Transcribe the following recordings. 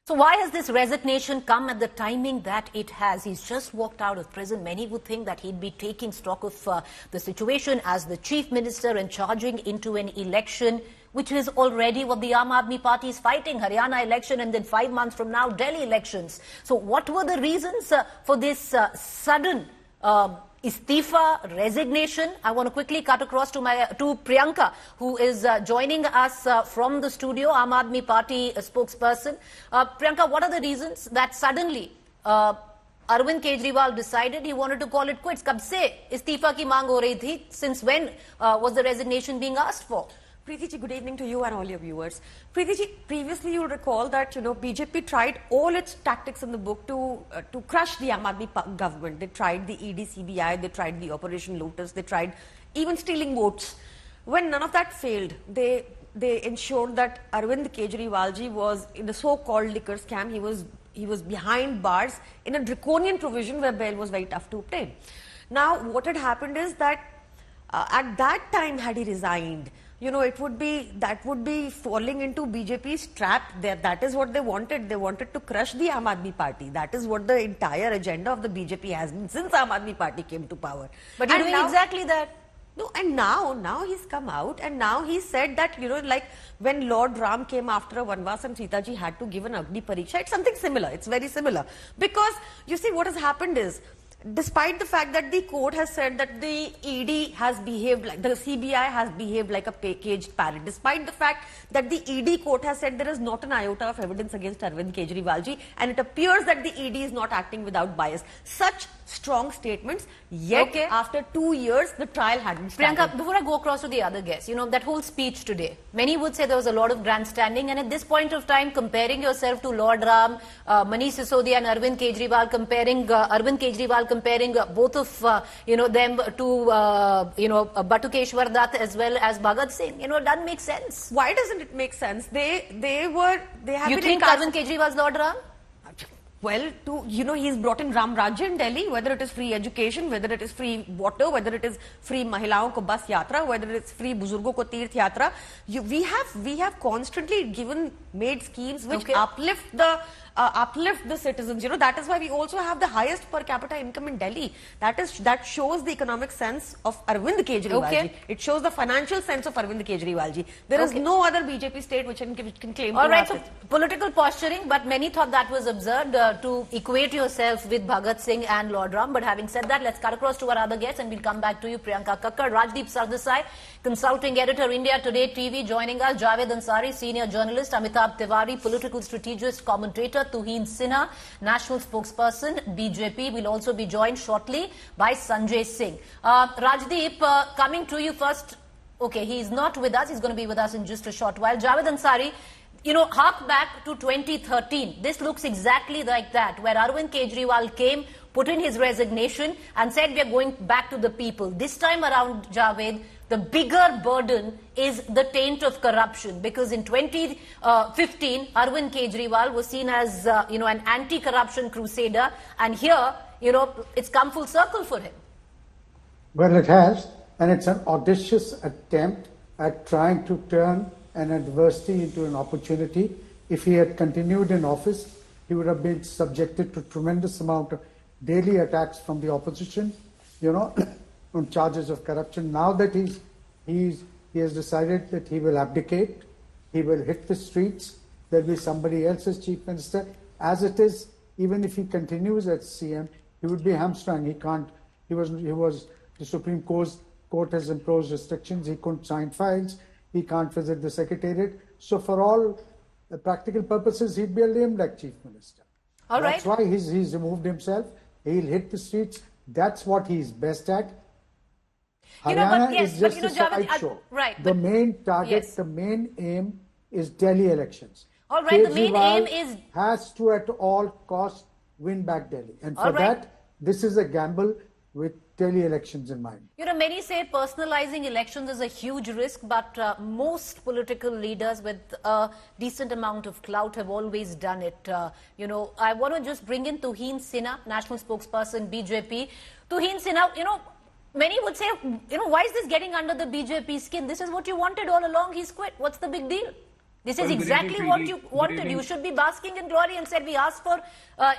So why has this resignation come at the timing that it has? He's just walked out of prison. Many would think that he'd be taking stock of the situation as the chief minister and charging into an election, which is already what the Aam Aadmi Party is fighting. Haryana election and then 5 months from now, Delhi elections. So what were the reasons for this sudden istifa, resignation? I want to quickly cut across to Priyanka, who is joining us from the studio, Aam Aadmi Party spokesperson. Priyanka, what are the reasons that suddenly Arvind Kejriwal decided he wanted to call it quits? Kab se istifa ki maang ho rahi thi? Since when was the resignation being asked for? Preeti ji, good evening to you and all your viewers. Preeti ji, previously you'll recall that BJP tried all its tactics in the book to crush the Aam Aadmi government. They tried the ED CBI, they tried the Operation Lotus, they tried even stealing votes. When none of that failed, they ensured that Arvind Kejriwal ji was in the so-called liquor scam. He was behind bars in a draconian provision where bail was very tough to obtain. Now, what had happened is that at that time, had he resigned, that would be falling into BJP's trap. That is what they wanted. They wanted to crush the Aam Aadmi Party. That is what the entire agenda of the BJP has been since Aam Aadmi Party came to power. But you're doing exactly that. No, and now he's come out and now he said that, like when Lord Ram came after a Vanvas and Sita ji had to give an Agni Pariksha, it's something similar. It's very similar. Because, you see, what has happened is, despite the fact that the court has said that the ED has behaved like, the CBI has behaved like a caged parrot, despite the fact that the ED court has said there is not an iota of evidence against Arvind Kejriwal ji, and it appears that the ED is not acting without bias. Such strong statements, yet after 2 years, the trial hadn't started. Priyanka, before I go across to the other guests, that whole speech today, many would say there was a lot of grandstanding, and at this point of time, comparing yourself to Lord Ram, Manish Sisodia and Arvind Kejriwal, comparing both of them to Batukeshwar Dutt as well as Bhagat Singh, doesn't make sense. Why doesn't it make sense? They have You think Arvind Kejriwal's Lord Ram? Well, he's brought in Ram Rajya in Delhi, whether it is free education, whether it is free water, whether it is free Mahilaon ko bus yatra, whether it's free Buzurgo ko Tirth yatra. We have constantly made schemes which uplift the citizens. That is why we also have the highest per capita income in Delhi. That shows the economic sense of Arvind Kejriwal ji. It shows the financial sense of Arvind Kejriwal ji. There is no other BJP state which can claim All right, so political posturing, but many thought that was absurd to equate yourself with Bhagat Singh and Lord Ram. But having said that, let's cut across to our other guests and we'll come back to you, Priyanka Kakkar. Rajdeep Sardesai, consulting editor, India Today TV, joining us. Javed Ansari, senior journalist. Amitabh Tiwari, political strategist, commentator. Tuhin Sinha, national spokesperson, BJP, will also be joined shortly by Sanjay Singh. Rajdeep, coming to you first. Okay, he's not with us. He's going to be with us in just a short while. Javed Ansari, hark back to 2013. This looks exactly like that, where Arvind Kejriwal came, put in his resignation and said we are going back to the people. This time around, Javed, the bigger burden is the taint of corruption, because in 2015, Arvind Kejriwal was seen as, an anti-corruption crusader, and here, it's come full circle for him. Well, it has, and it's an audacious attempt at trying to turn an adversity into an opportunity. If he had continued in office, he would have been subjected to tremendous amount of daily attacks from the opposition, on charges of corruption. Now that he has decided that he will abdicate, he will hit the streets, there will be somebody else as chief minister. As it is, even if he continues as CM, he would be hamstrung. The Supreme Court has imposed restrictions. He couldn't sign files. He can't visit the secretariat. So for all practical purposes, he'd be a lame-duck chief minister. All right. That's why he's removed himself. He'll hit the streets. That's what he's best at. Haryana is just a sideshow. Right. The main target, the main aim is Delhi elections. All right, the main aim is... has to at all costs win back Delhi. And for that, this is a gamble with Delhi elections in mind. Many say personalizing elections is a huge risk, but most political leaders with a decent amount of clout have always done it. I want to just bring in Tuhin Sinha, national spokesperson, BJP. Tuhin Sinha, many would say, why is this getting under the BJP skin? This is what you wanted all along. He's quit. What's the big deal? This is Well, good exactly evening, what Preeti. you Good wanted. evening. You should be basking in glory and said, we asked for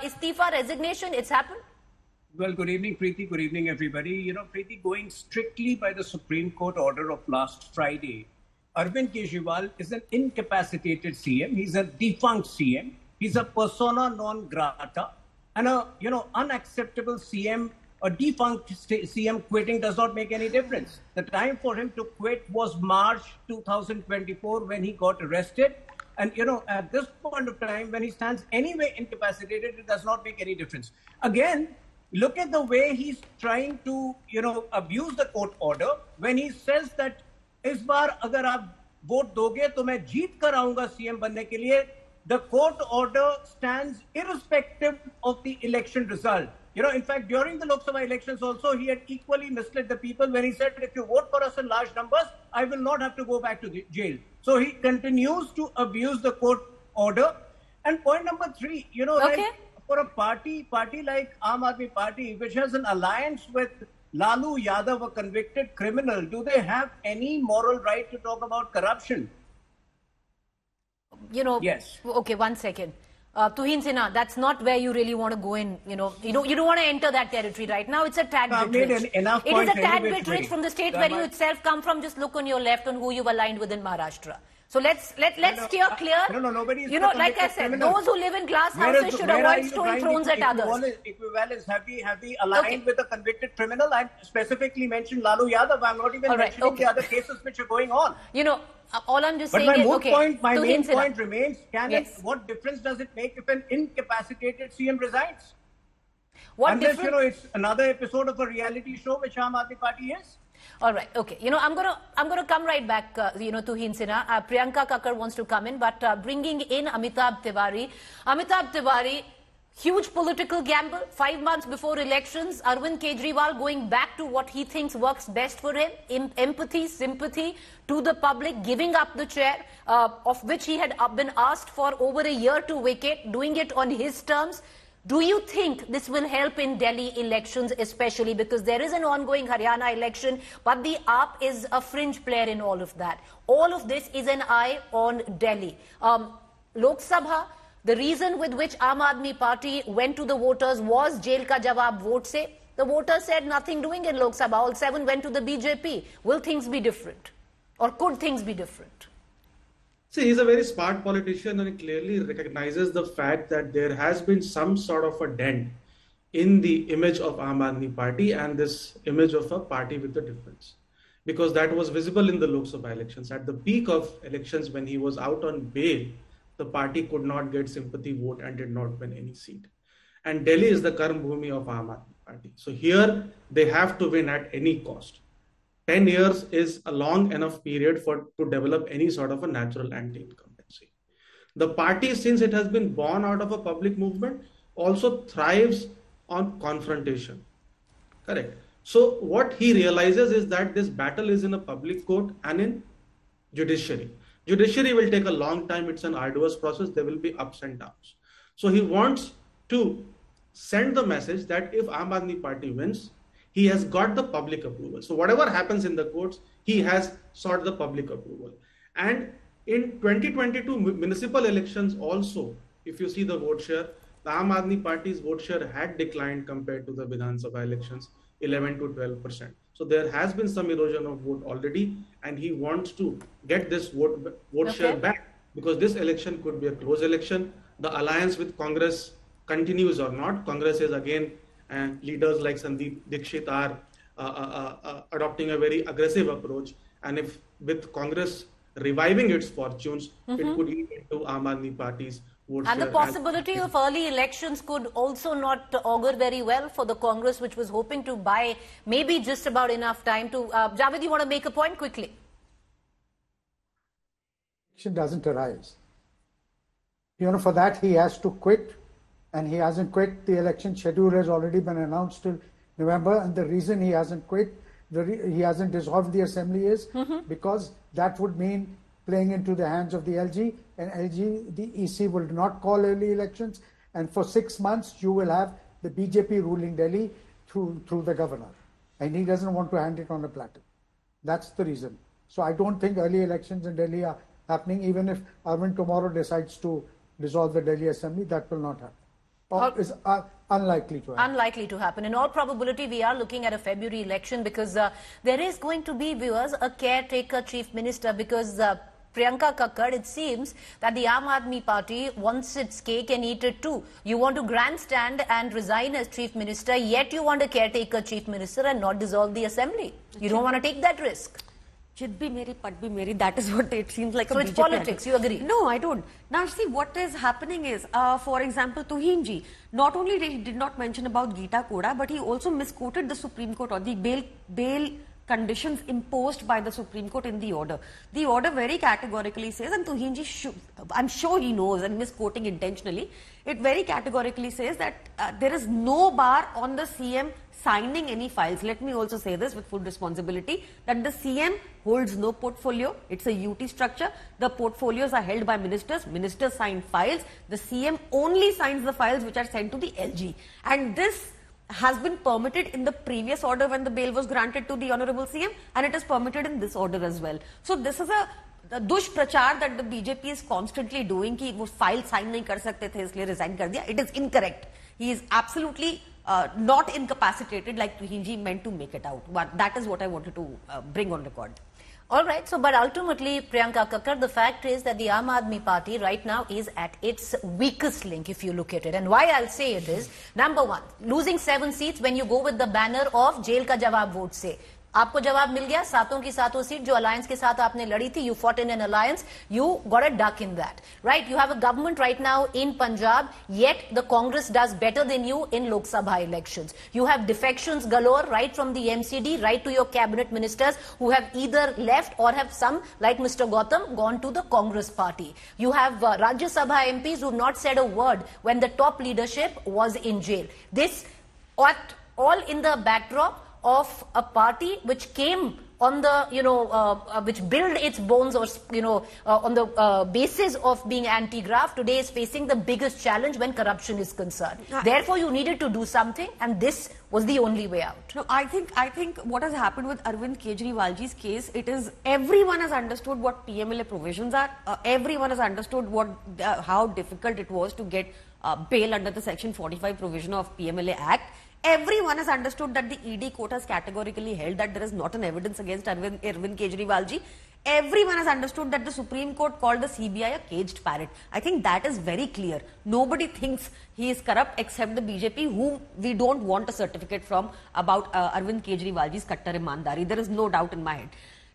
istifa, resignation. It's happened. Well, good evening, Preeti. Good evening, everybody. You know, Preeti, going strictly by the Supreme Court order of last Friday, Arvind Kejriwal is an incapacitated CM. He's a defunct CM. He's a persona non grata. And a, unacceptable CM, a defunct CM quitting does not make any difference. The time for him to quit was March 2024 when he got arrested. And, at this point of time, when he stands anyway incapacitated, it does not make any difference. Again, look at the way he's trying to, abuse the court order when he says that इस बार अगर आप vote दोगे तो मैं जीत कर आऊंगा CM बनने के लिए. The court order stands irrespective of the election result. In fact, during the Lok Sabha elections also, he had equally misled the people when he said, if you vote for us in large numbers, I will not have to go back to the jail. So he continues to abuse the court order. And point number 3, Okay. like for a party like Aam Aadmi Party, which has an alliance with Lalu Yadav, a convicted criminal, do they have any moral right to talk about corruption? Yes. Okay, 1 second. Tuhin Sinha, that's not where you really want to go in. You don't want to enter that territory right now. It's a tad I've bit made rich. enough It is a points tad anyway bit today. rich from the state That where you might- itself come from. Just look on your left on who you've aligned with in Maharashtra. So let's steer clear. No, nobody is Like I said, those who live in glass houses should avoid throwing thrones at others. Equivalence, have we aligned Okay. with a convicted criminal? I specifically mentioned Lalu Yadav. I'm not even All right, mentioning okay. the other cases which are going on. All I'm just But saying my is, moot okay, point, my Tuhin main Sinha. point remains, Yes. what difference does it make if an incapacitated CM resigns? What Unless, difference? it's another episode of a reality show, which Aam Aadmi Party is. All right. Okay. I'm gonna come right back. Tuhin Sinha. Priyanka Kakkar wants to come in, but bringing in Amitabh Tiwari. Amitabh Tiwari, huge political gamble. 5 months before elections, Arvind Kejriwal going back to what he thinks works best for him: empathy, sympathy to the public, giving up the chair, of which he had been asked for over a year to vacate, doing it on his terms. Do you think this will help in Delhi elections, especially because there is an ongoing Haryana election, but the AAP is a fringe player in all of that? All of this is an eye on Delhi. Lok Sabha, the reason with which Aam Aadmi Party went to the voters was jail ka jawab vote se. The voters said nothing doing in Lok Sabha. All 7 went to the BJP. Will things be different? Or could things be different? See, he's a very smart politician and he clearly recognizes the fact that there has been some sort of a dent in the image of Aam Aadmi Party and this image of a party with a difference. Because that was visible in the Lok Sabha elections. At the peak of elections, when he was out on bail, the party could not get sympathy vote and did not win any seat. And Delhi is the Karm Bhumi of Aam Aadmi Party. So here they have to win at any cost. 10 years is a long enough period to develop any sort of a natural anti-incumbency. The party, since it has been born out of a public movement, also thrives on confrontation. Correct. So what he realizes is that this battle is in a public court and in judiciary. Judiciary will take a long time. It's an arduous process. There will be ups and downs. So he wants to send the message that if Aam Aadmi Party wins, he has got the public approval. So whatever happens in the courts, he has sought the public approval. And in 2022 municipal elections also, if you see the vote share, the Aam Aadmi Party's vote share had declined compared to the Vidhan Sabha elections, 11 to 12%. So there has been some erosion of vote already, and he wants to get this vote share back, because this election could be a close election. The alliance with Congress continues or not. Congress is again, and leaders like Sandeep Dikshit are adopting a very aggressive approach. And if with Congress reviving its fortunes, it could lead into Aam Aadmi Party's vote share. And the possibility of early elections could also not augur very well for the Congress, which was hoping to buy maybe just about enough time to... Javed, you want to make a point quickly? Election doesn't arise. For that he has to quit, and he hasn't quit. The election schedule has already been announced till November, and the reason he hasn't quit, he hasn't dissolved the assembly is because that would mean playing into the hands of the LG, and LG, the EC will not call early elections, and for 6 months you will have the BJP ruling Delhi through the governor, and he doesn't want to hand it on a platter. That's the reason. So I don't think early elections in Delhi are happening. Even if Arvind tomorrow decides to dissolve the Delhi Assembly, that will not happen. Or is unlikely to happen. Unlikely to happen. In all probability, we are looking at a February election because there is going to be, viewers, a caretaker chief minister because Priyanka Kakkad, it seems that the Aam Aadmi Party wants its cake and eat it too. You want to grandstand and resign as chief minister, yet you want a caretaker chief minister and not dissolve the assembly. You don't want to take that risk. Chit bhi meri, pat bhi meri. That is what it seems like. So it's politics, you agree? No, I don't. Now see, what is happening is, for example, Tuhin ji, not only did not mention about Geeta Koda, but he also misquoted the Supreme Court or the bail conditions imposed by the Supreme Court in the order. The order very categorically says, and Tuhin ji, I'm sure he knows, and misquoting intentionally, it very categorically says that there is no bar on the CM signing any files. Let me also say this with full responsibility, that the CM holds no portfolio. It's a UT structure. The portfolios are held by ministers. Ministers sign files. The CM only signs the files which are sent to the LG. And this has been permitted in the previous order when the bail was granted to the Honorable CM, and it is permitted in this order as well. So this is a dushprachar that the BJP is constantly doing कि वो file sign नहीं कर सकते थे इसलिए resign कर दिया. It is incorrect. He is absolutely not incapacitated like Tuhin ji meant to make it out. But that is what I wanted to bring on record. All right. So, but ultimately, Priyanka Kakkad, the fact is that the Aam Aadmi Party right now is at its weakest link, if you look at it. And why I'll say it is, number one, losing 7 seats when you go with the banner of jail ka jawab vote se. आपको जवाब मिल गया सातों की सातों seat जो alliance के साथ आपने लड़ी थी. You fought in an alliance, you got a duck in that, right? You have a government right now in Punjab, yet the Congress does better than you in Lok Sabha elections. You have defections galore right from the MCD right to your cabinet ministers who have either left or have some, like Mr. Gautam, gone to the Congress party. You have Rajya Sabha MPs who have not said a word when the top leadership was in jail. This all in the backdrop of a party which came on the, which built its bones or, on the basis of being anti-graft, today is facing the biggest challenge when corruption is concerned. Therefore, you needed to do something, and this was the only way out. No, I think what has happened with Arvind Kejriwalji's case, it is everyone has understood what PMLA provisions are. Everyone has understood how difficult it was to get bail under the Section 45 provision of PMLA Act. Everyone has understood that the ED court has categorically held that there is not an evidence against Arvind Kejriwalji. Everyone has understood that the Supreme Court called the CBI a caged parrot. I think that is very clear. Nobody thinks he is corrupt except the BJP, whom we don't want a certificate from about Arvind Kejriwalji's kattar imandari. There is no doubt in my head.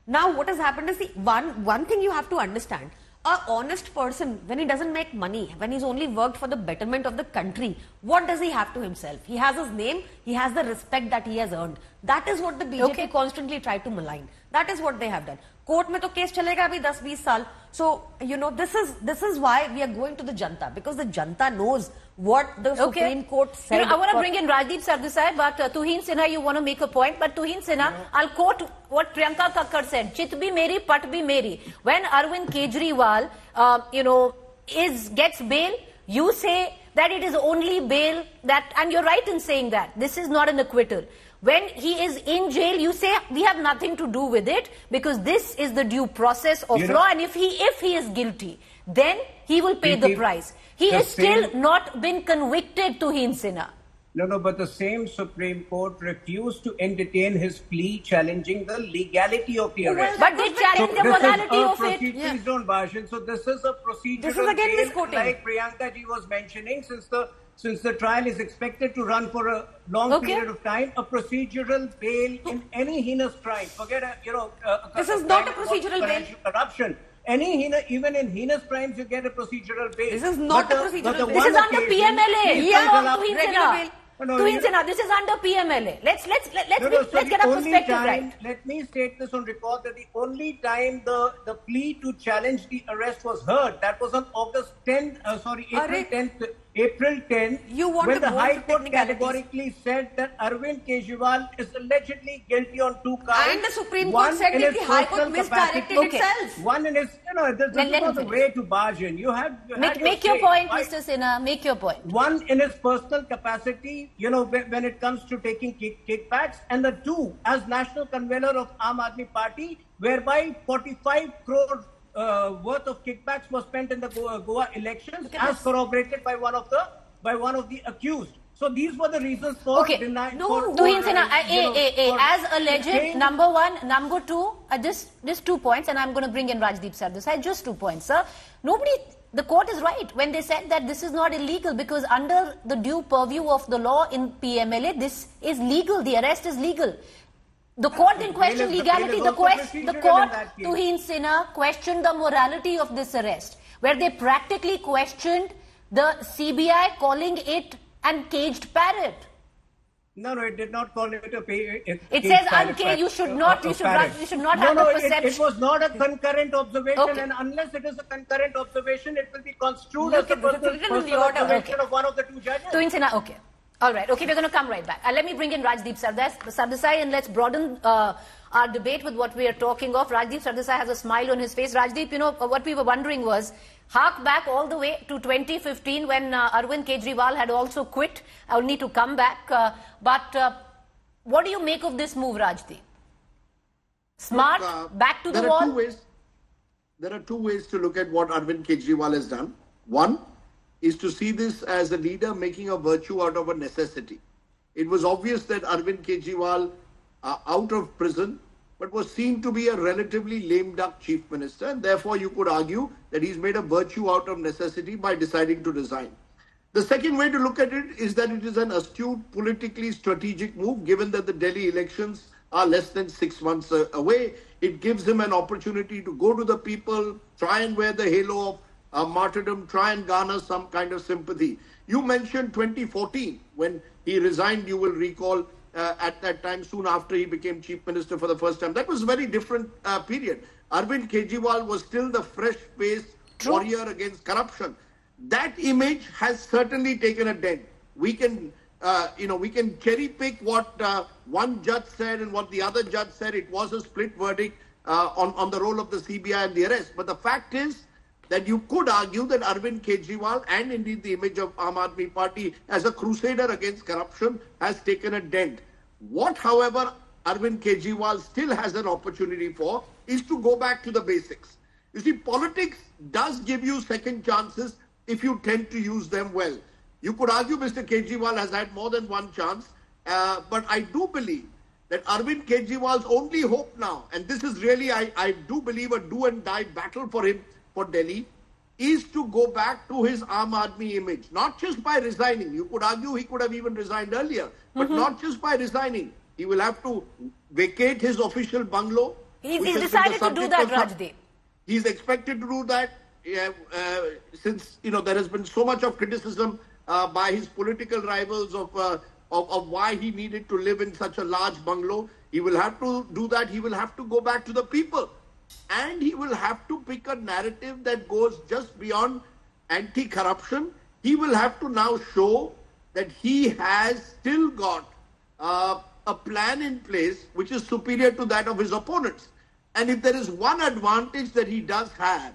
Now, what has happened is, one thing you have to understand. A honest person, when he doesn't make money, when he's only worked for the betterment of the country, what does he have to himself? He has his name, he has the respect that he has earned. That is what the BJP constantly try to malign. That is what they have done. Court mein to case chalega abhi 10-20 saal. So, this is why we are going to the Janta, because the Janta knows what the Supreme Court said. I want to bring in Rajdeep Sardesai, but Tuhin Sinha, you want to make a point. But Tuhin Sinha, I'll quote what Priyanka Kakkad said. Chit bhi meri, pat bhi meri. When Arvind Kejriwal, gets bail, you say that it is only bail that, and you're right in saying that. This is not an acquittal. When he is in jail, you say we have nothing to do with it because this is the due process of law, and if he is guilty, then he will pay the price. He has still not been convicted, Tuhin Sinha. No, but the same Supreme Court refused to entertain his plea challenging the legality of the arrest. But they challenged the morality of it. Please don't Bhajan. So this is a procedural This is again misquoting. Like Priyanka ji was mentioning, since the trial is expected to run for a long period of time, a procedural bail in any heinous crime. Forget, this is not a procedural bail. Corruption. Even in heinous crimes, you get a procedural bail. This is not a procedural bail. This is under PMLA. Yeah, regular bail. Tuhin Sinha, this is under PMLA. Let's get a perspective right. Let me state this on record that the only time the plea to challenge the arrest was heard, that was on April 10th, when the High Court categorically said that Arvind Kejriwal is allegedly guilty on 2 counts. And the Supreme Court said that the High Court misdirected itself. One in his, this is not the way to bargain. Make your point, Mr. Sinha. Make your point. One, in his personal capacity, when it comes to taking kickbacks, and the two, as national convener of Aam Aadmi Party, whereby 45 crore worth of kickbacks was spent in the Goa elections, as corroborated by one of the accused. So these were the reasons for denying. Tuhin Sinha, as alleged, number one, number two, just 2 points, and I'm going to bring in Rajdeep Sardesai. Just 2 points, sir. The court is right when they said that this is not illegal, because under the due purview of the law in PMLA, this is legal. The arrest is legal. The court didn't question legality. The court, Tuhin Sinha, questioned the morality of this arrest, where they practically questioned the CBI, calling it an caged parrot. No, it did not call it a parrot. It says uncaged. You should not have the perception. It was not a concurrent observation, and unless it is a concurrent observation, it will be construed as a personal observation of one of the two judges. Tuhin Sinha, okay. All right. Okay, we're going to come right back. Let me bring in Rajdeep Sardesai, and let's broaden our debate with what we are talking of. Rajdeep Sardesai has a smile on his face. Rajdeep, what we were wondering was, hark back all the way to 2015 when Arvind Kejriwal had also quit, only to come back. But what do you make of this move, Rajdeep? Smart, back to the wall? There are two ways to look at what Arvind Kejriwal has done. One is to see this as a leader making a virtue out of a necessity. It was obvious that Arvind Kejriwal, out of prison, but was seen to be a relatively lame duck chief minister, and therefore you could argue that he's made a virtue out of necessity by deciding to resign. The second way to look at it is that it is an astute, politically strategic move, given that the Delhi elections are less than 6 months away. It gives him an opportunity to go to the people, try and wear the halo of martyrdom, try and garner some kind of sympathy. You mentioned 2014, when he resigned, you will recall, at that time, soon after he became chief minister for the first time. That was a very different period. Arvind Kejriwal was still the fresh-faced warrior against corruption. That image has certainly taken a dent. We can, we can cherry pick what one judge said and what the other judge said. It was a split verdict on the role of the CBI and the arrest. But the fact is that you could argue that Arvind Kejriwal and indeed the image of Aam Aadmi Party as a crusader against corruption has taken a dent. What, however, Arvind Kejriwal still has an opportunity for is to go back to the basics. You see, politics does give you second chances if you tend to use them well. You could argue Mr. Kejriwal has had more than one chance, but I do believe that Arvind Kejriwal's only hope now, and this is really, I do believe, a do and die battle for him for Delhi, is to go back to his Aam Aadmi image, not just by resigning. You could argue he could have even resigned earlier, but not just by resigning. He will have to vacate his official bungalow. He's decided to do that, Rajdeep. He's expected to do that since, there has been so much of criticism by his political rivals of why he needed to live in such a large bungalow. He will have to do that. He will have to go back to the people. And he will have to pick a narrative that goes just beyond anti-corruption. He will have to now show that he has still got a plan in place which is superior to that of his opponents. And if there is one advantage that he does have,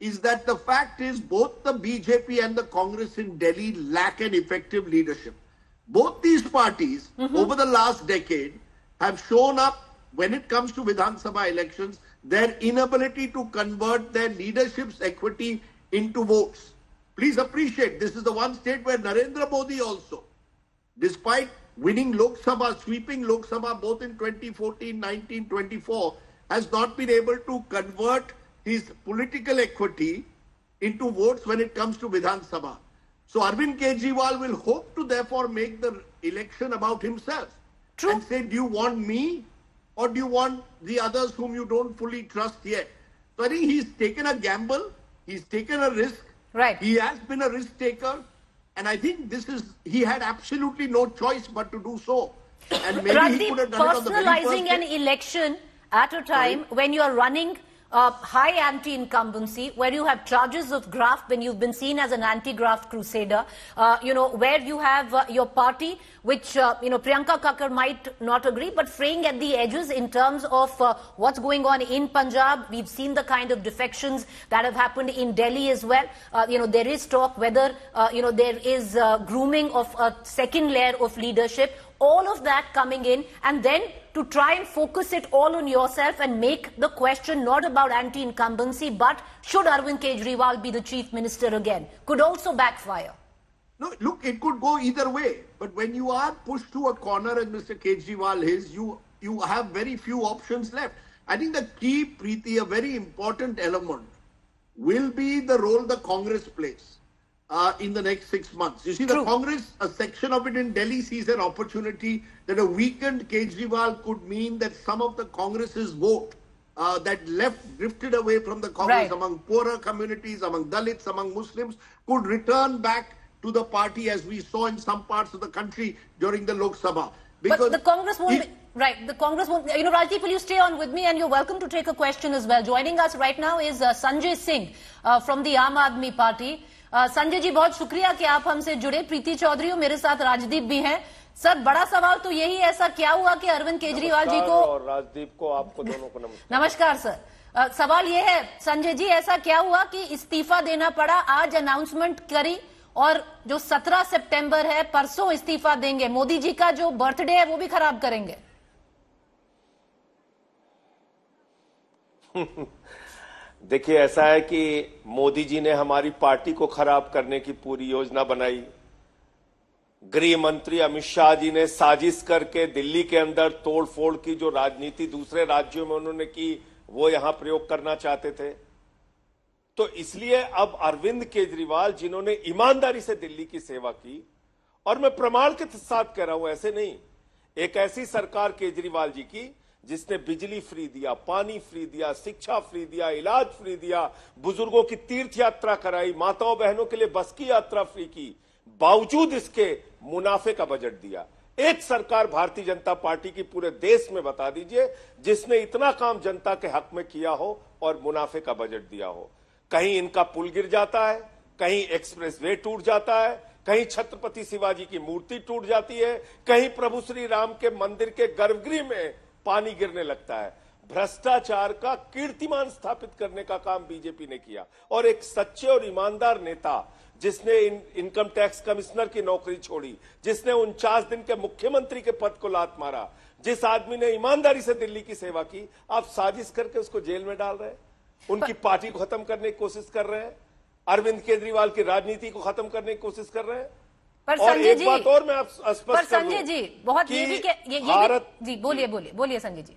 is that the fact is both the BJP and the Congress in Delhi lack an effective leadership. Both these parties over the last decade have shown up, when it comes to Vidhan Sabha elections, their inability to convert their leadership's equity into votes. Please appreciate, this is the one state where Narendra Modi also, despite winning Lok Sabha, sweeping Lok Sabha both in 2014, 19, 24, has not been able to convert his political equity into votes when it comes to Vidhan Sabha. So Arvind Kejriwal will hope to therefore make the election about himself. And say, do you want me or do you want the others whom you don't fully trust yet? So I think he's taken a gamble. He's taken a risk. Right. He has been a risk taker. And I think he had absolutely no choice but to do so. And maybe Rajdeep, he could have done it on the very first personalizing an day. election at a time when you are running high anti-incumbency, where you have charges of graft, when you've been seen as an anti-graft crusader, where you have your party, which, Priyanka Kakkar might not agree, but fraying at the edges in terms of what's going on in Punjab. We've seen the kind of defections that have happened in Delhi as well. There is talk whether, there is grooming of a second layer of leadership. all of that coming in, and then to try and focus it all on yourself and make the question not about anti-incumbency, but should Arvind Kejriwal be the chief minister again, could also backfire. No, look, it could go either way. But when you are pushed to a corner as Mr. Kejriwal is, you have very few options left. I think the key, Preeti, a very important element will be the role the Congress plays in the next 6 months. You see, the Congress, a section of it in Delhi sees an opportunity that a weakened Kejriwal could mean that some of the Congress's vote that drifted away from the Congress among poorer communities, among Dalits, among Muslims, could return back to the party as we saw in some parts of the country during the Lok Sabha. Because but the Congress won't... Right, the Congress won't... You know, Rajdeep, will you stay on with me, and you're welcome to take a question as well. Joining us right now is Sanjay Singh from the Aam Aadmi Party. Sanjay ji, बहुत शुक्रिया कि आप हमसे जुड़े. प्रीति चौधरी हो, मेरे साथ राजदीप भी हैं. सर, बड़ा सवाल तो यही है, ऐसा क्या हुआ कि अरविंद केजरीवाल जी को और राजदीप को, आपको दोनों को नमस्कार. नमस्कार सर. सवाल ये है संजय जी, ऐसा क्या हुआ कि इस्तीफा देना पड़ा? आज अनाउंसमेंट करी और जो 17 सितंबर है, परसों इस्तीफा देंगे. मोदी जी का जो बर्थडे है वो भी खराब करेंगे. देखिए, ऐसा है कि मोदी जी ने हमारी पार्टी को खराब करने की पूरी योजना बनाई. गृह मंत्री अमित शाह जी ने साजिश करके दिल्ली के अंदर तोड़फोड़ की जो राजनीति दूसरे राज्यों में उन्होंने की, वो यहां प्रयोग करना चाहते थे. तो इसलिए अब अरविंद केजरीवाल, जिन्होंने ईमानदारी से दिल्ली की सेवा की, और मैं प्रमाण के साथ कह रहा हूं, ऐसे नहीं, एक ऐसी सरकार केजरीवाल जी की जिसने बिजली फ्री दिया, पानी फ्री दिया, शिक्षा फ्री दिया, इलाज फ्री दिया, बुजुर्गों की तीर्थ यात्रा कराई, माताओं बहनों के लिए बस की यात्रा फ्री की, बावजूद इसके मुनाफे का बजट दिया. एक सरकार भारतीय जनता पार्टी की पूरे देश में बता दीजिए जिसने इतना काम जनता के हक में किया हो और मुनाफे का बजट दिया हो. कहीं इनका पुल गिर जाता है, कहीं एक्सप्रेस वे टूट जाता है, कहीं छत्रपति शिवाजी की मूर्ति टूट जाती है, कहीं प्रभु श्री राम के मंदिर के गर्भगृह में पानी गिरने लगता है. भ्रष्टाचार का कीर्तिमान स्थापित करने का काम बीजेपी ने किया. और एक सच्चे और ईमानदार नेता जिसने इनकम टैक्स कमिश्नर की नौकरी छोड़ी, जिसने 49 दिन के मुख्यमंत्री के पद को लात मारा, जिस आदमी ने ईमानदारी से दिल्ली की सेवा की, आप साजिश करके उसको जेल में डाल रहे हैं, उनकी पार्टी को खत्म करने की कोशिश कर रहे हैं, अरविंद केजरीवाल की राजनीति को खत्म करने की कोशिश कर रहे हैं. पर और संजय एक जी, बात और मैं आप स्पष्ट कर दूं, संजय जी बहुत ये भी भारत जी बोलिए संजय जी.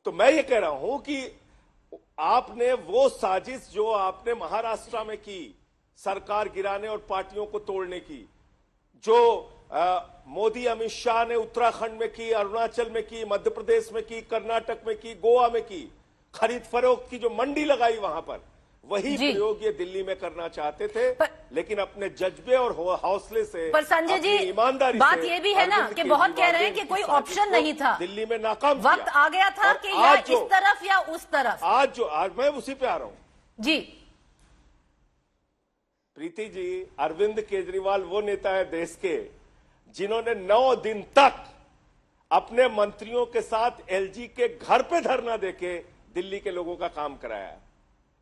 तो मैं ये कह रहा हूं कि आपने वो साजिश जो आपने महाराष्ट्र में की, सरकार गिराने और पार्टियों को तोड़ने की, जो मोदी अमित शाह ने उत्तराखंड में की, अरुणाचल में की, मध्य प्रदेश में की, कर्नाटक में की, गोवा में की, खरीद फरोख्त की जो मंडी लगाई वहां पर, वही प्रयोग ये दिल्ली में करना चाहते थे. लेकिन अपने जज्बे और हौसले से, पर संजय जी, ईमानदारी बात ये भी है ना कि बहुत कह रहे हैं कि कोई ऑप्शन नहीं था, दिल्ली में नाकाम वक्त आ गया था कि या इस तरफ या उस तरफ. आज मैं उसी पे आ रहा हूं जी. प्रीति जी, अरविंद केजरीवाल वो नेता है देश के जिन्होंने 9 दिन तक अपने मंत्रियों के साथ एलजी के घर पे धरना देके दिल्ली के लोगों का काम कराया.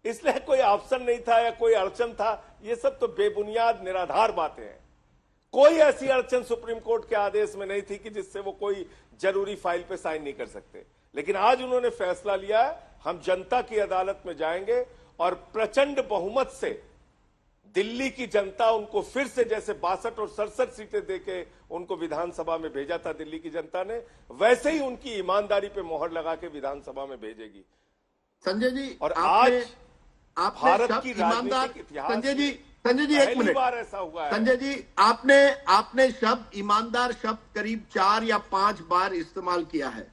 इसलिए कोई ऑप्शन नहीं था या कोई अड़चन था, ये सब तो बेबुनियाद निराधार बातें हैं. कोई ऐसी अड़चन सुप्रीम कोर्ट के आदेश में नहीं थी कि जिससे वो कोई जरूरी फाइल पे साइन नहीं कर सकते. लेकिन आज उन्होंने फैसला लिया है, हम जनता की अदालत में जाएंगे और प्रचंड बहुमत से दिल्ली की जनता उनको फिर से, जैसे 62 और 67 सीटें देके उनको विधानसभा में भेजा था दिल्ली की जनता ने, वैसे ही उनकी ईमानदारी पे मोहर लगा के विधानसभा में भेजेगी. संजय जी, और आज भारत की ईमानदार, संजय जी एक मिनट, ऐसा हुआ है. संजय जी, आपने शब्द ईमानदार शब्द करीब 4 या 5 बार इस्तेमाल किया है.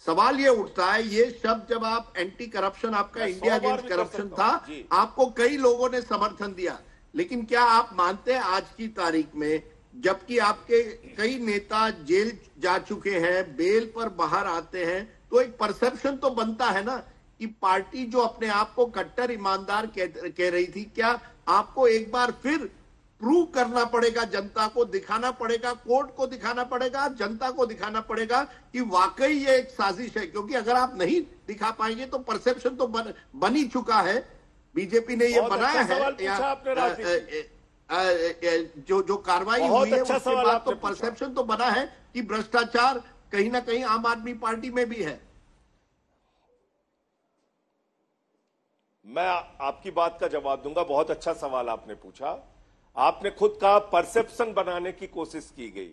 सवाल ये उठता है, ये शब्द जब आप एंटी करप्शन, आपका इंडिया अगेंस्ट करप्शन था, आपको कई लोगों ने समर्थन दिया. लेकिन क्या आप मानते हैं आज की तारीख में, जबकि आपके कई नेता जेल जा चुके हैं, बेल पर बाहर आते हैं, तो एक परसेप्शन तो बनता है ना कि पार्टी जो अपने आप को कट्टर ईमानदार कह रही थी, क्या आपको एक बार फिर प्रूव करना पड़ेगा, जनता को दिखाना पड़ेगा, कोर्ट को दिखाना पड़ेगा, जनता को दिखाना पड़ेगा कि वाकई ये एक साजिश है? क्योंकि अगर आप नहीं दिखा पाएंगे तो परसेप्शन तो बन ही चुका है. बीजेपी ने ये बनाया है. जो कार्रवाई हुई है उसके बाद तो परसेप्शन तो बना है कि भ्रष्टाचार कहीं ना कहीं आम आदमी पार्टी में भी है। मैं आपकी बात का जवाब दूंगा। बहुत अच्छा सवाल आपने पूछा। आपने खुद कहा परसेप्शन बनाने की कोशिश की गई।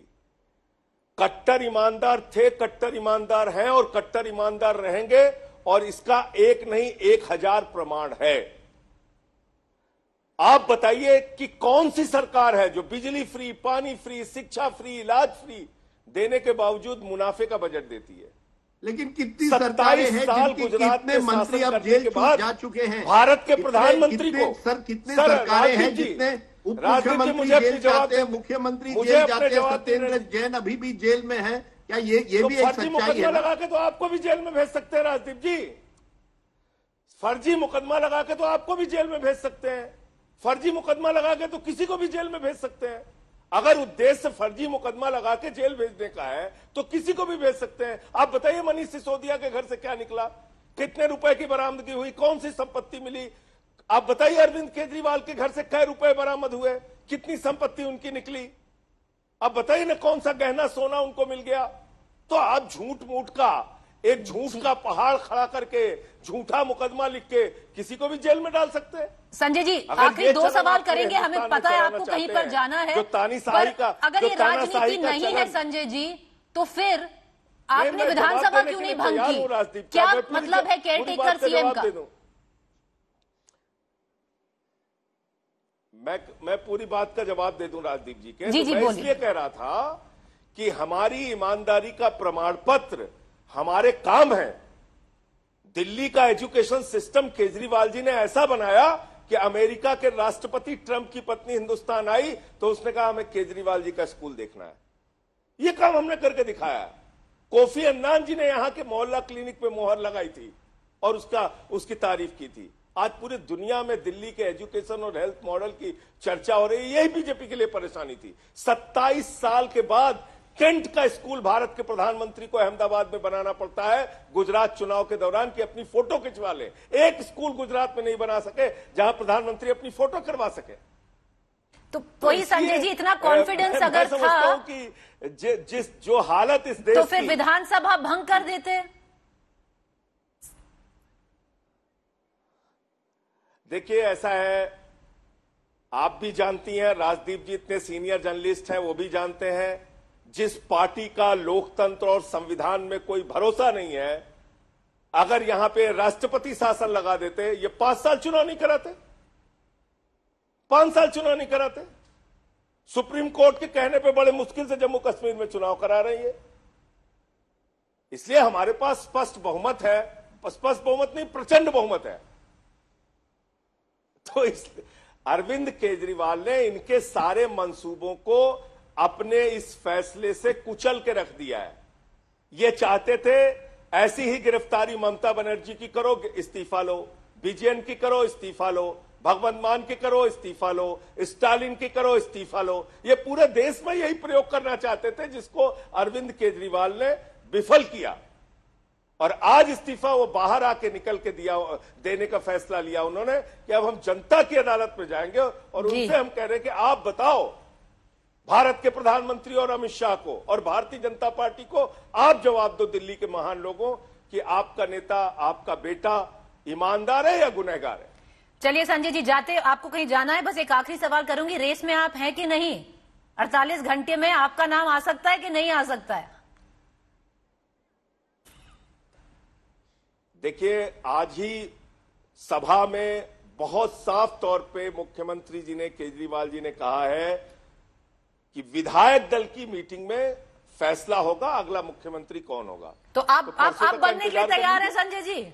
कट्टर ईमानदार थे, कट्टर ईमानदार हैं और कट्टर ईमानदार रहेंगे, और इसका एक नहीं 1000 प्रमाण है। आप बताइए कि कौन सी सरकार है जो बिजली फ्री, पानी फ्री, शिक्षा फ्री, इलाज फ्री देने के बावजूद मुनाफे का बजट देती है? लेकिन कितनी सरकारें हैं जिनके कितने मंत्री अब जेल जा चुके हैं? भारत के प्रधानमंत्री को कितने सरकारें हैं जितने उप मुख्यमंत्री जेल जाते हैं, मुख्यमंत्री जेल जाते हैं, सत्येंद्र जैन अभी भी जेल में है। क्या ये भी एक सच्चाई है? लगा के तो आपको भी जेल में भेज सकते हैं राजदीप जी। फर्जी मुकदमा लगा के तो आपको भी जेल में भेज सकते हैं। फर्जी मुकदमा लगा के तो किसी को भी जेल में भेज सकते हैं। अगर उद्देश्य फर्जी मुकदमा लगा के जेल भेजने का है तो किसी को भी भेज सकते हैं। आप बताइए मनीष सिसोदिया के घर से क्या निकला? कितने रुपए की बरामदगी हुई? कौन सी संपत्ति मिली? आप बताइए अरविंद केजरीवाल के घर से कै रुपए बरामद हुए? कितनी संपत्ति उनकी निकली? आप बताइए ना कौन सा गहना सोना उनको मिल गया? तो आप झूठ मूठ का एक झूठ का पहाड़ खड़ा करके झूठा मुकदमा लिख के किसी को भी जेल में डाल सकते हैं। संजय जी आखिरी 2 सवाल करेंगे। हमें पता है आपको कहीं पर जाना है, अगर ये राजनीति नहीं है संजय जी तो फिर आपने विधानसभा क्यों नहीं भंग की? क्या मतलब है केयरटेकर सीएम का? मैं पूरी बात का जवाब दे दूं राजदीप जी के। जी, तो मैं इसलिए कह रहा था कि हमारी ईमानदारी का प्रमाण पत्र हमारे काम है। दिल्ली का एजुकेशन सिस्टम केजरीवाल जी ने ऐसा बनाया कि अमेरिका के राष्ट्रपति ट्रंप की पत्नी हिंदुस्तान आई तो उसने कहा हमें केजरीवाल जी का स्कूल देखना है। यह काम हमने करके दिखाया। कोफी अन्नान जी ने यहां के मोहल्ला क्लिनिक पे मोहर लगाई थी और उसकी तारीफ की थी। आज पूरी दुनिया में दिल्ली के एजुकेशन और हेल्थ मॉडल की चर्चा हो रही है। यही बीजेपी के लिए परेशानी थी। 27 साल के बाद केंट का स्कूल भारत के प्रधानमंत्री को अहमदाबाद में बनाना पड़ता है गुजरात चुनाव के दौरान कि अपनी फोटो खिंचवा ले। एक स्कूल गुजरात में नहीं बना सके जहां प्रधानमंत्री अपनी फोटो करवा सके। तो वही संजय जी इतना कॉन्फिडेंस अगर था कि जो हालत इस देश तो फिर विधानसभा भंग कर देते। देखिए ऐसा है, आप भी जानती हैं, राजदीप जी इतने सीनियर जर्नलिस्ट हैं वो भी जानते हैं, जिस पार्टी का लोकतंत्र और संविधान में कोई भरोसा नहीं है, अगर यहां पे राष्ट्रपति शासन लगा देते, ये 5 साल चुनाव नहीं कराते, 5 साल चुनाव नहीं कराते। सुप्रीम कोर्ट के कहने पे बड़े मुश्किल से जम्मू कश्मीर में चुनाव करा रही है। इसलिए हमारे पास स्पष्ट बहुमत है। स्पष्ट बहुमत नहीं, प्रचंड बहुमत है। तो अरविंद केजरीवाल ने इनके सारे मंसूबों को अपने इस फैसले से कुचल के रख दिया है। ये चाहते थे ऐसी ही गिरफ्तारी ममता बनर्जी की करो, इस्तीफा लो, विजयन की करो, इस्तीफा लो, भगवंत मान की करो, इस्तीफा लो, स्टालिन की करो, इस्तीफा लो। ये पूरे देश में यही प्रयोग करना चाहते थे जिसको अरविंद केजरीवाल ने विफल किया। और आज इस्तीफा वो बाहर आके निकल के देने का फैसला लिया उन्होंने कि अब हम जनता की अदालत में जाएंगे और उनसे हम कह रहे हैं कि आप बताओ भारत के प्रधानमंत्री और अमित शाह को और भारतीय जनता पार्टी को, आप जवाब दो दिल्ली के महान लोगों कि आपका नेता, आपका बेटा ईमानदार है या गुनहगार है। चलिए संजय जी, जाते आपको कहीं जाना है, बस एक आखिरी सवाल करूंगी, रेस में आप हैं कि नहीं? 48 घंटे में आपका नाम आ सकता है कि नहीं आ सकता है? देखिए आज ही सभा में बहुत साफ तौर पे मुख्यमंत्री जी ने, केजरीवाल जी ने कहा है कि विधायक दल की मीटिंग में फैसला होगा अगला मुख्यमंत्री कौन होगा। तो आप बनने के लिए तैयार हैं संजय जी?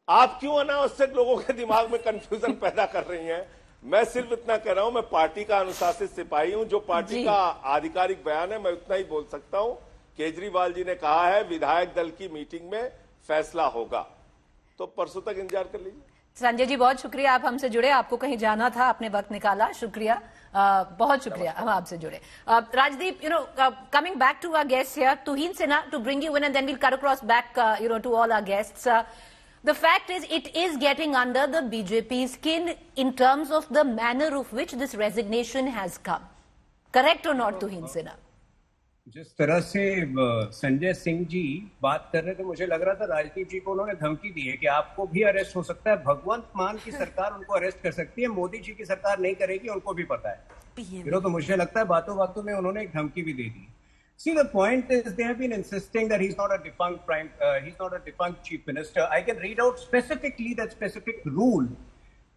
आप क्यों अनावश्यक लोगों के दिमाग में कंफ्यूजन पैदा कर रही हैं? मैं सिर्फ इतना कह रहा हूं, मैं पार्टी का अनुशासित सिपाही हूं, जो पार्टी का आधिकारिक बयान है मैं उतना ही बोल सकता हूं। केजरीवाल जी ने कहा है विधायक दल की मीटिंग में फैसला होगा, तो परसों तक इंतजार कर लीजिए। संजय जी बहुत शुक्रिया, आप हमसे जुड़े, आपको कहीं जाना था, आपने वक्त निकाला, शुक्रिया, बहुत शुक्रिया, हम आपसे जुड़े। Rajdeep, coming back to our guests here, Tuhin Sinha, to bring you in and then we'll cut across back, to all our guests. The fact is, it is getting under the BJP skin in terms of the manner of which this resignation has come. Correct or not, Tuhin Sinha? जिस तरह से संजय सिंह जी बात कर रहे थे, मुझे लग रहा था राजदीप जी को उन्होंने धमकी दी है कि आपको भी अरेस्ट हो सकता है, भगवंत मान की सरकार उनको अरेस्ट कर सकती है, मोदी जी की सरकार नहीं करेगी, उनको भी पता है। तो मुझे लगता है बातों बातों में उन्होंने एक धमकी भी दे दी। See, the point is they have been insisting that he's not a defunct chief minister. I can read out specifically that specific rule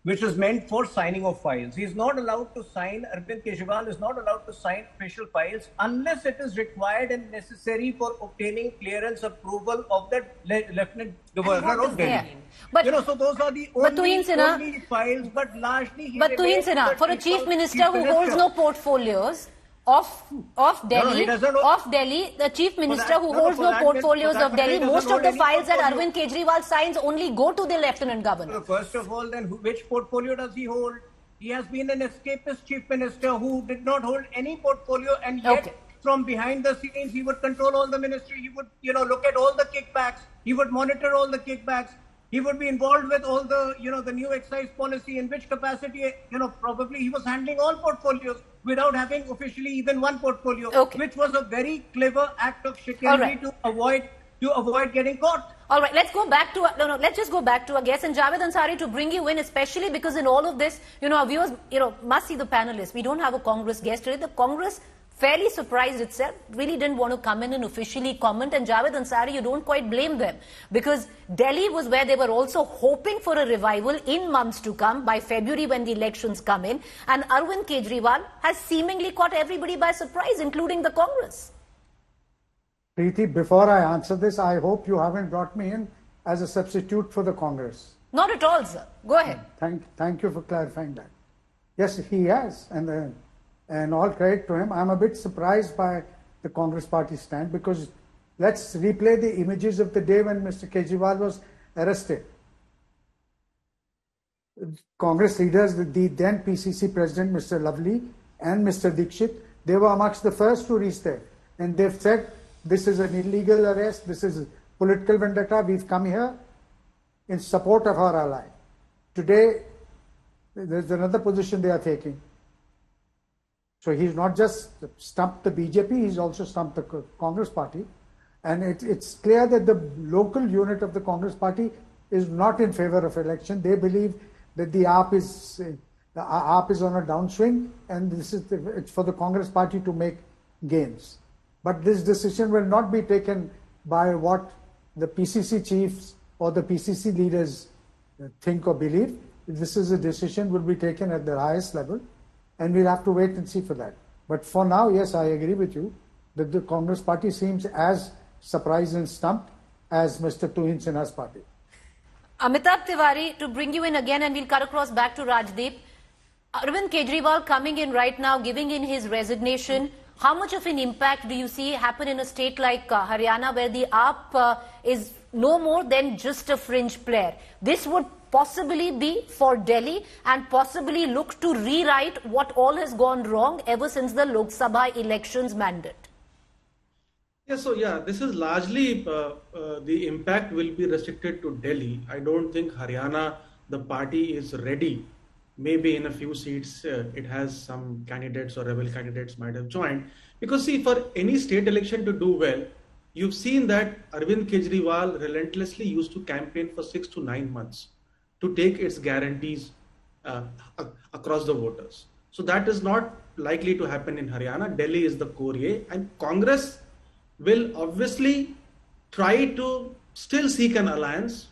which is meant for signing of files. He's not allowed to sign, Arvind Kejriwal is not allowed to sign official files unless it is required and necessary for obtaining clearance approval of the Lieutenant Governor of Delhi. Yeah. But, so those are the only files, but largely But Tuhin Sinha, for a chief minister who holds no portfolios of Delhi, the chief minister who holds no portfolios of Delhi, most of the files that Arvind Kejriwal signs only go to the Lieutenant Governor. So first of all, then which portfolio does he hold? He has been an escapist chief minister who did not hold any portfolio, and yet from behind the scenes he would control all the ministry. He would, look at all the kickbacks. He would monitor all the kickbacks. He would be involved with all the, the new excise policy, in which capacity, probably he was handling all portfolios without having officially even one portfolio, which was a very clever act of chicanery to avoid getting caught. All right, let's go back to, let's just go back to our guest, and Javed Ansari, to bring you in, especially because in all of this, our viewers, must see the panelists. We don't have a Congress guest today. The Congress fairly surprised itself, really didn't want to come in and officially comment. And Javed Ansari, you don't quite blame them, because Delhi was where they were also hoping for a revival in months to come, by February when the elections come in. And Arvind Kejriwal has seemingly caught everybody by surprise, including the Congress. Preeti, before I answer this, I hope you haven't brought me in as a substitute for the Congress. Not at all, sir. Go ahead. Thank you for clarifying that. Yes, he has, and all credit to him. I'm a bit surprised by the Congress party stand, because let's replay the images of the day when Mr. Kejriwal was arrested. Congress leaders, the then PCC president, Mr. Lovely, and Mr. Dikshit, they were amongst the first to reach there. And they've said, this is an illegal arrest, this is political vendetta, we've come here in support of our ally. Today, there's another position they are taking. So he's not just stumped the BJP, he's also stumped the Congress party. And it's clear that the local unit of the Congress party is not in favor of election. They believe that the AAP is on a downswing, and it's for the Congress party to make gains. But this decision will not be taken by what the PCC chiefs or the PCC leaders think or believe. This is a decision will be taken at the highest level. And we'll have to wait and see for that. But for now, yes, I agree with you that the Congress party seems as surprised and stumped as Mr. Tuhin Sinha's party. Amitabh Tiwari, to bring you in again, and we'll cut across back to Rajdeep. Arvind Kejriwal coming in right now, giving in his resignation. How much of an impact do you see happen in a state like Haryana, where the AAP is no more than just a fringe player? This would possibly be for Delhi and possibly look to rewrite what all has gone wrong ever since the Lok Sabha elections mandate. This is largely the impact will be restricted to Delhi. I don't think Haryana, the party is ready. Maybe in a few seats it has some candidates or rebel candidates might have joined. Because see, for any state election to do well, you've seen that Arvind Kejriwal relentlessly used to campaign for 6 to 9 months to take its guarantees across the voters. So that is not likely to happen in Haryana. Delhi is the core, and Congress will obviously try to still seek an alliance,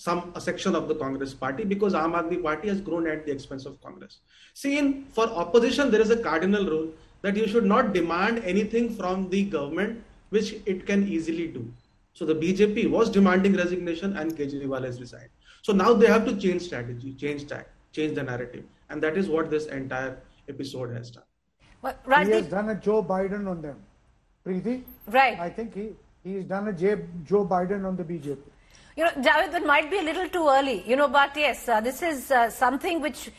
a section of the Congress party, because Aam Aadmi party has grown at the expense of Congress. See, for opposition, there is a cardinal rule that you should not demand anything from the government which it can easily do. So the BJP was demanding resignation and Kejriwal has resigned. So now they have to change strategy, change tack, change the narrative. And that is what this entire episode has done. He has done a Joe Biden on them. Preeti? Right. I think he's done a Joe Biden on the BJP. Javed, that might be a little too early, but yes, this is something which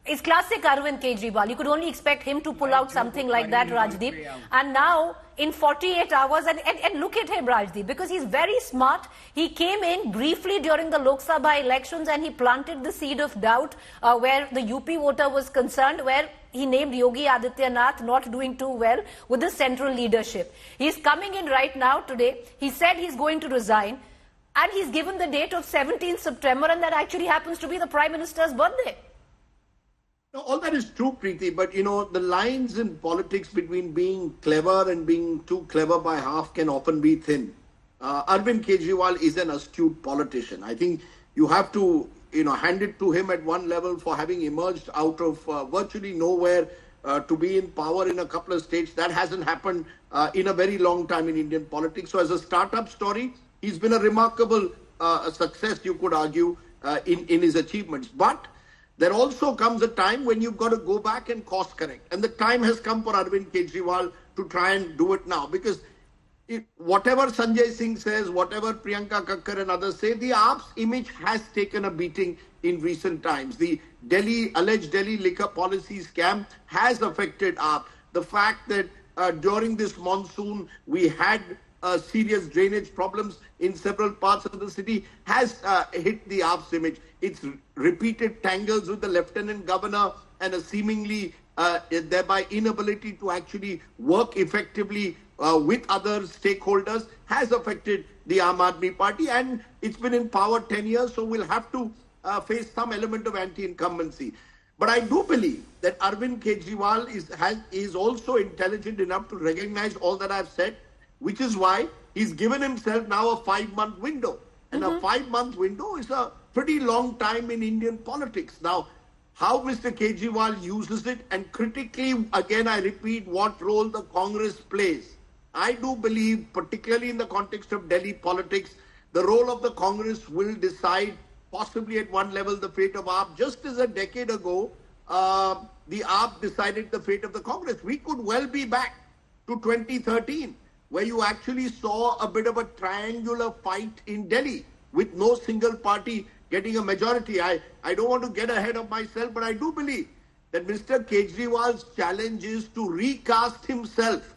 It's classic Arvind Kejriwal. You could only expect him to pull out something like that, Rajdeep. And now, in 48 hours, and look at him, Rajdeep, because he's very smart. He came in briefly during the Lok Sabha elections and he planted the seed of doubt where the UP voter was concerned, where he named Yogi Adityanath not doing too well with the central leadership. He's coming in right now today. He said he's going to resign. And he's given the date of 17th September, and that actually happens to be the Prime Minister's birthday. No, all that is true, Preeti, but the lines in politics between being clever and being too clever by half can often be thin. Arvind Kejriwal is an astute politician. I think you have to, hand it to him at one level for having emerged out of virtually nowhere to be in power in a couple of states. That hasn't happened in a very long time in Indian politics. So as a startup story, he's been a remarkable success, you could argue, in his achievements. But there also comes a time when you've got to go back and course correct. And the time has come for Arvind Kejriwal to try and do it now. Because whatever Sanjay Singh says, whatever Priyanka Kakkar and others say, the AAP's image has taken a beating in recent times. The alleged Delhi liquor policy scam has affected AAP. The fact that during this monsoon we had serious drainage problems in several parts of the city has hit the AAP's image. It's repeated tangles with the Lieutenant Governor and a seemingly thereby inability to actually work effectively with other stakeholders has affected the Aam Aadmi Party, and it's been in power 10 years, so we'll have to face some element of anti-incumbency. But I do believe that Arvind Kejriwal is also intelligent enough to recognize all that I've said, which is why he's given himself now a 5-month window. And a 5-month window is a pretty long time in Indian politics. Now, how Mr. Kejriwal uses it, and critically, again, I repeat, what role the Congress plays. I do believe, particularly in the context of Delhi politics, the role of the Congress will decide, possibly at one level, the fate of AAP. Just as a decade ago, the AAP decided the fate of the Congress. We could well be back to 2013. Where you actually saw a bit of a triangular fight in Delhi with no single party getting a majority. I don't want to get ahead of myself, but I do believe that Mr. Kejriwal's challenge is to recast himself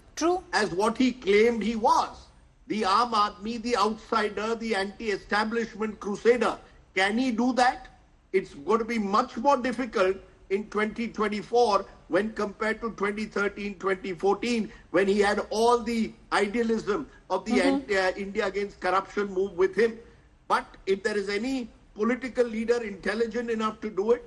as what he claimed he was. The Aam Aadmi, the outsider, the anti-establishment crusader. Can he do that? It's going to be much more difficult in 2024 when compared to 2013, 2014, when he had all the idealism of the India against corruption move with him. But if there is any political leader intelligent enough to do it,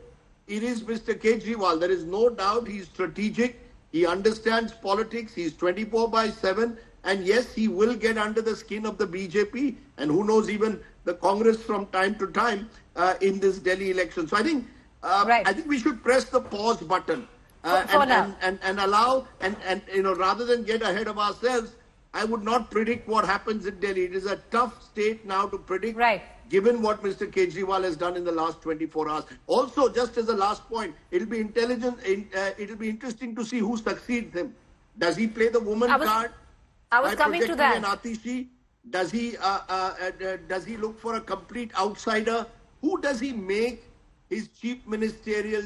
it is Mr. Kejriwal. There is no doubt he's strategic. He understands politics. He's 24/7. And yes, he will get under the skin of the BJP and who knows, even the Congress from time to time in this Delhi election. So I think we should press the pause button. And allow, rather than get ahead of ourselves, I would not predict what happens in Delhi. It is a tough state now to predict, given what Mr. Kejriwal has done in the last 24 hours. Also, just as a last point, it'll be interesting to see who succeeds him. Does he play the woman card? I was coming to that. Does he look for a complete outsider? Who does he make his chief ministerial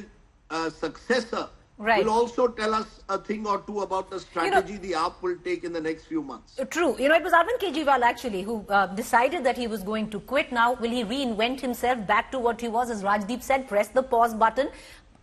successor? Will also tell us a thing or two about the strategy the AAP will take in the next few months. True. It was Arvind Kejriwal actually who decided that he was going to quit. Now, will he reinvent himself back to what he was? As Rajdeep said, press the pause button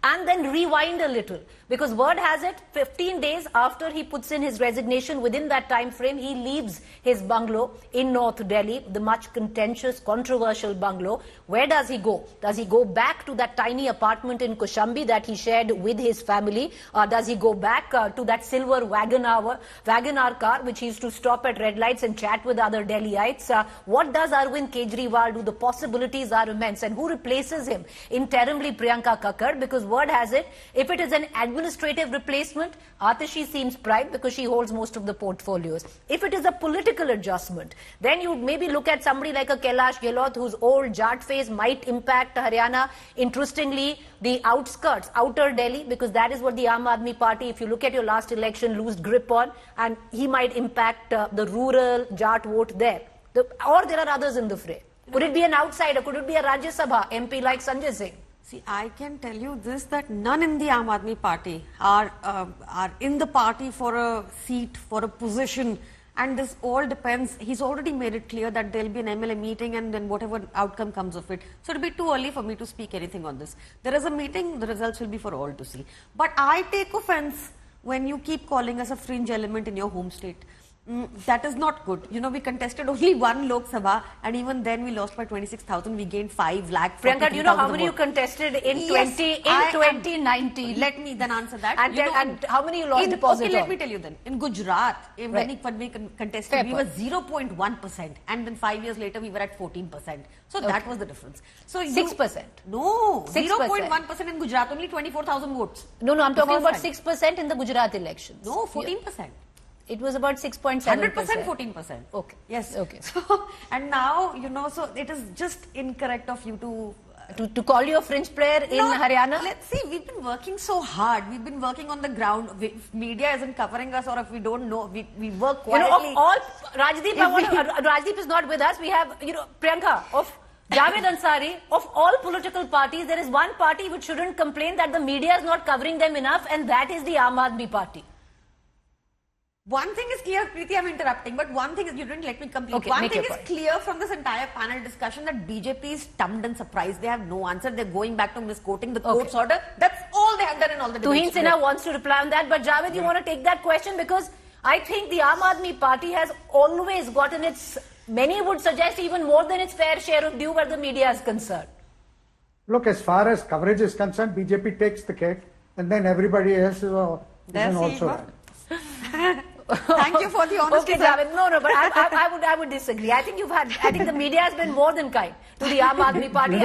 and then rewind a little. Because word has it, 15 days after he puts in his resignation, within that time frame, he leaves his bungalow in North Delhi, the much contentious, controversial bungalow. Where does he go? Does he go back to that tiny apartment in Kushambi that he shared with his family? Does he go back to that silver Wagoner car, which he used to stop at red lights and chat with other Delhiites? What does Arvind Kejriwal do? The possibilities are immense. And who replaces him? Interimly, Priyanka Kakkar, because word has it, if it is an administrative replacement, Atishi seems prime because she holds most of the portfolios. If it is a political adjustment, then you maybe look at somebody like a Kailash Gehlot, whose old Jat phase might impact Haryana. Interestingly, the outskirts, outer Delhi, because that is what the Aam Aadmi Party, if you look at your last election, lose grip on, and he might impact the rural Jat vote there. Or there are others in the fray. Could it be an outsider? Could it be a Rajya Sabha MP like Sanjay Singh? See, I can tell you this, that none in the Aam Aadmi Party are in the party for a seat, for a position, and this all depends. He's already made it clear that there'll be an MLA meeting and then whatever outcome comes of it. So it'll be too early for me to speak anything on this. There is a meeting, the results will be for all to see. But I take offense when you keep calling us a fringe element in your home state. That is not good. You know, we contested only one Lok Sabha, and even then we lost by 26,000. We gained 5 lakh. Priyanka, do you know how many you contested in 2019? Let me then answer that. And how many you lost deposit Okay, let me tell you then. In Gujarat, when we contested, we were 0.1%, and then 5 years later we were at 14%. So that was the difference. So 6%. No, 6%. 0.1% in Gujarat, only 24,000 votes. No, I'm talking about 6% in the Gujarat elections. No, 14%. It was about 6.7%. 100%, 14%. Okay. Yes. Okay. So, and now, you know, so it is just incorrect of you to call you a fringe player in Haryana? Let's see, we've been working so hard. We've been working on the ground. If media isn't covering us, or if we don't know, we work quietly. You know, Rajdeep is not with us. We have, Priyanka, of Javed Ansari, of all political parties, there is one party which shouldn't complain that the media is not covering them enough, and that is the Aam Aadmi Party. One thing is clear, Preeti, I'm interrupting, but one thing is, you didn't let me complete. Okay, one thing is clear from this entire panel discussion, that BJP is stumped and surprised. They have no answer. They're going back to misquoting the court's order. That's all they have done in all the debates. Tuhin Sinha wants to reply on that, but Javed, you want to take that question? Because I think the Aam Aadmi Party has always gotten its, many would suggest, even more than its fair share of due where the media is concerned. Look, as far as coverage is concerned, BJP takes the cake, and then everybody else is also. Thank you for the honesty. Okay, Javed, no, but I would disagree. I think the media has been more than kind to the Aam Aadmi Party.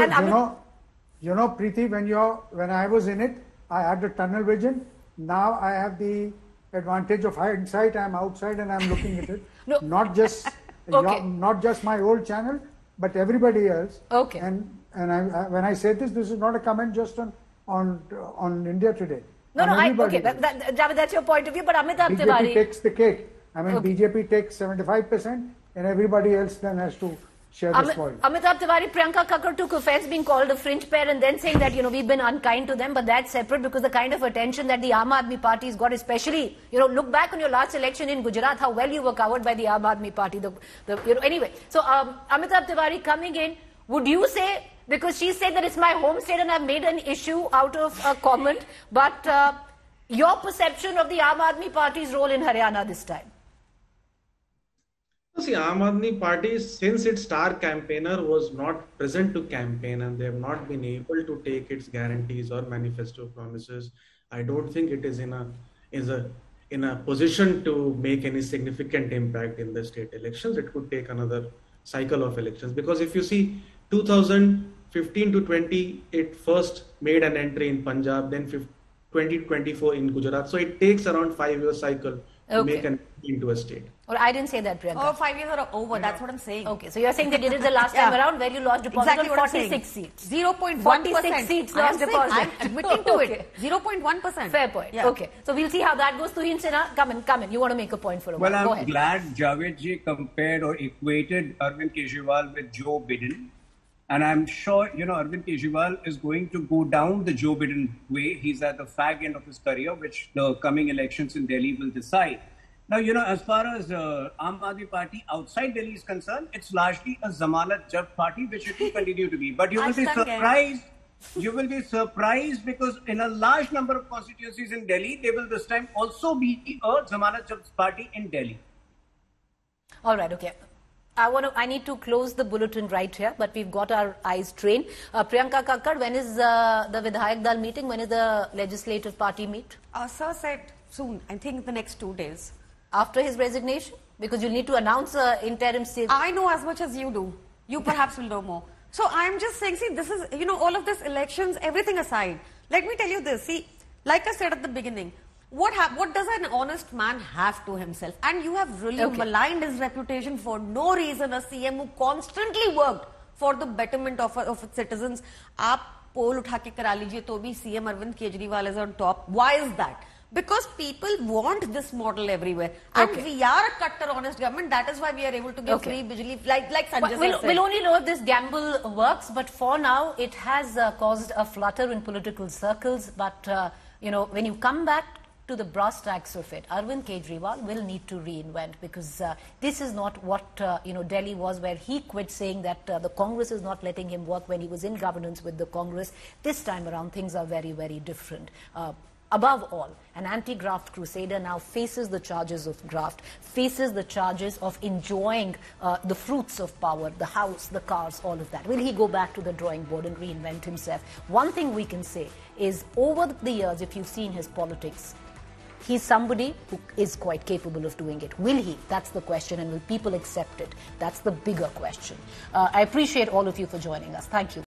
You know, Preeti, when I was in it, I had the tunnel vision. Now I have the advantage of hindsight. I'm outside and I'm looking at it. No. Not just my old channel, but everybody else. Okay. And when I say this is not a comment just on India Today. No, okay, Javed, that's your point of view, but Amitabh Tiwari... BJP takes the cake. I mean, BJP takes 75% and everybody else then has to share the spoil. Amitabh Tiwari, Priyanka Kakkar took offense being called a fringe pair and then saying that, we've been unkind to them, but that's separate because the kind of attention that the Aam Aadmi Party has got, especially, look back on your last election in Gujarat, how well you were covered by the Aam Aadmi Party. Anyway, so Amitabh Tiwari coming in, would you say... Because she said that it's my home state and I've made an issue out of a comment. But your perception of the Aam Aadmi Party's role in Haryana this time? See, Aam Aadmi Party, since its star campaigner was not present to campaign and they have not been able to take its guarantees or manifesto promises, I don't think it is in a position to make any significant impact in the state elections. It could take another cycle of elections, because if you see 2015 to 20, it first made an entry in Punjab, then 2024 in Gujarat. So it takes around 5 year cycle to make an entry into a state. Or I didn't say that, Priyanka. Oh, 5 years are over. That's what I'm saying. Okay, so you're saying they did it the last time around where you lost deposit on 46 seats. 0.1%. 46 seats lost deposit. I'm admitting to it. 0.1%. Fair point. Yeah. Okay, so we'll see how that goes. Tuhin Sinha, come in. You want to make a point for a while. Well, I'm glad Javed ji compared or equated Arvind Kejriwal with Joe Biden. And I'm sure, Arvind Kejriwal is going to go down the Joe Biden way. He's at the fag end of his career, which the coming elections in Delhi will decide. Now, as far as Aam Aadmi Party outside Delhi is concerned, it's largely a Zamanat Jab party, which it will continue to be. But you will be surprised. You will be surprised because in a large number of constituencies in Delhi, they will this time also be a Zamanat Jab party in Delhi. All right, okay. I need to close the bulletin right here, but we've got our eyes trained. Priyanka Kakkar, when is the Vidhayak Dal meeting? When is the legislative party meet? Sir said soon. I think the next 2 days. After his resignation? Because you'll need to announce interim... I know as much as you do. You perhaps will know more. So I'm just saying, see, this is, all of this elections, everything aside. Let me tell you this. See, like I said at the beginning, what does an honest man have to himself? And you have really maligned his reputation for no reason. A CM who constantly worked for the betterment of its citizens. Aap poll utha ke kara lijiye to bhi CM Arvind Kejriwal is on top. Why is that? Because people want this model everywhere. And we are a cutter honest government. That is why we are able to give free bijli, like Sanjay said. We'll only know if this gamble works, but for now it has caused a flutter in political circles. But, when you come back to the brass tacks of it, Arvind Kejriwal will need to reinvent, because this is not what Delhi was, where he quit, saying that the Congress is not letting him work when he was in governance with the Congress. This time around, things are very, very different. Above all, an anti-graft crusader now faces the charges of graft, faces the charges of enjoying the fruits of power, the house, the cars, all of that. Will he go back to the drawing board and reinvent himself? One thing we can say is, over the years, if you've seen his politics, he's somebody who is quite capable of doing it. Will he? That's the question. And will people accept it? That's the bigger question. I appreciate all of you for joining us. Thank you.